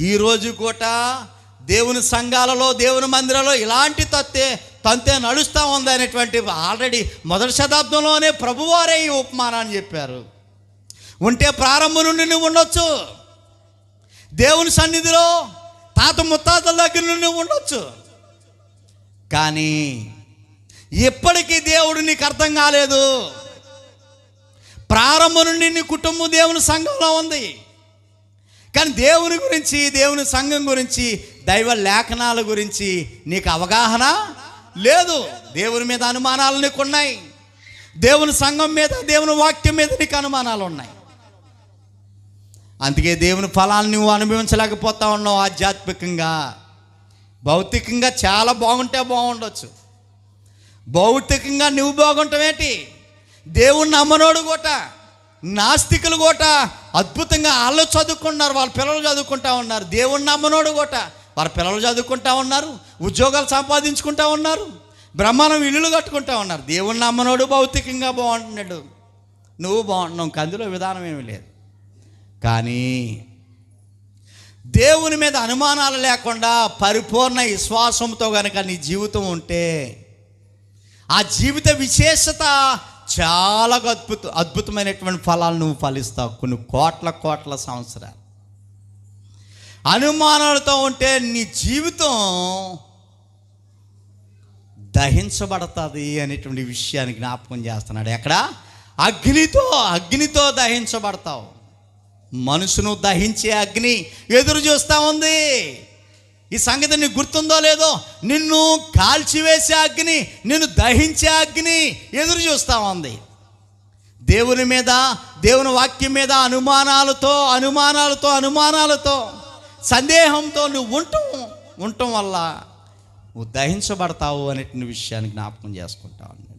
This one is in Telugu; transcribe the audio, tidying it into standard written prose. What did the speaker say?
ఈరోజు కూడా దేవుని సంఘాలలో, దేవుని మందిరాలలో ఇలాంటి తంతే నడుస్తూ ఉంది అనేటువంటి ఆల్రెడీ మొదటి శతాబ్దంలోనే ప్రభువారే ఈ ఉపమానాన్ని చెప్పారు. ఉంటే ప్రారంభం నుండి నువ్వు ఉండొచ్చు, దేవుని సన్నిధిలో తాత ముత్తాతల దగ్గర నుండి ఉండొచ్చు, కానీ ఎప్పటికీ దేవుడు నీకు అర్థం కాలేదు. ప్రారంభం నుండి నీ కుటుంబం దేవుని సంఘంలో ఉంది, కానీ దేవుని గురించి, దేవుని సంఘం గురించి, దైవ లేఖనాల గురించి నీకు అవగాహన లేదు. దేవుని మీద అనుమానాలు నీకు ఉన్నాయి, దేవుని సంఘం మీద, దేవుని వాక్యం మీద నీకు అనుమానాలు ఉన్నాయి. అందుకే దేవుని ఫలాన్ని నువ్వు అనుభవించలేకపోతా ఉన్నావు. ఆధ్యాత్మికంగా, భౌతికంగా చాలా బాగుంటే బాగుండొచ్చు. భౌతికంగా నువ్వు బాగుంటావేంటి? దేవుణ్ణి నమ్మనోడు కూడా, నాస్తికులు కూడా అద్భుతంగా వాళ్ళు చదువుకుంటున్నారు, వాళ్ళ పిల్లలు చదువుకుంటా ఉన్నారు. దేవుణ్ణి నమ్మనోడు కూడా వాళ్ళ పిల్లలు చదువుకుంటా ఉన్నారు, ఉద్యోగాలు సంపాదించుకుంటా ఉన్నారు, బ్రహ్మాండం ఇల్లులు కట్టుకుంటా ఉన్నారు. దేవుణ్ణి నమ్మనోడు భౌతికంగా బాగుంటున్నాడు, నువ్వు బాగుంటున్నావు. అందులో విధానం ఏమీ లేదు. కానీ దేవుని మీద అనుమానాలు లేకుండా పరిపూర్ణ విశ్వాసంతో కనుక నీ జీవితం ఉంటే, ఆ జీవిత విశేషత చాలా అద్భుతమైనటువంటి ఫలాలు నువ్వు ఫలిస్తావు కొన్ని కోట్ల సంవత్సరాలు. అనుమానాలతో ఉంటే నీ జీవితం దహించబడుతుంది అనేటువంటి విషయాన్ని జ్ఞాపకం చేస్తున్నాడు. ఎక్కడ? అగ్నితో దహించబడతావు. మనసును దహించే అగ్ని ఎదురు చూస్తూ ఉంది. ఈ సంగతి నీకు గుర్తుందో లేదో, నిన్ను కాల్చివేసే అగ్ని, నిన్ను దహించే అగ్ని ఎదురు చూస్తూ ఉంది. దేవుని మీద, దేవుని వాక్యం మీద అనుమానాలతో సందేహంతో నువ్వు ఉండటం వల్ల నువ్వు దహించబడతావు అనేటువంటి విషయాన్ని జ్ఞాపకం చేసుకుంటా ఉన్నాడు.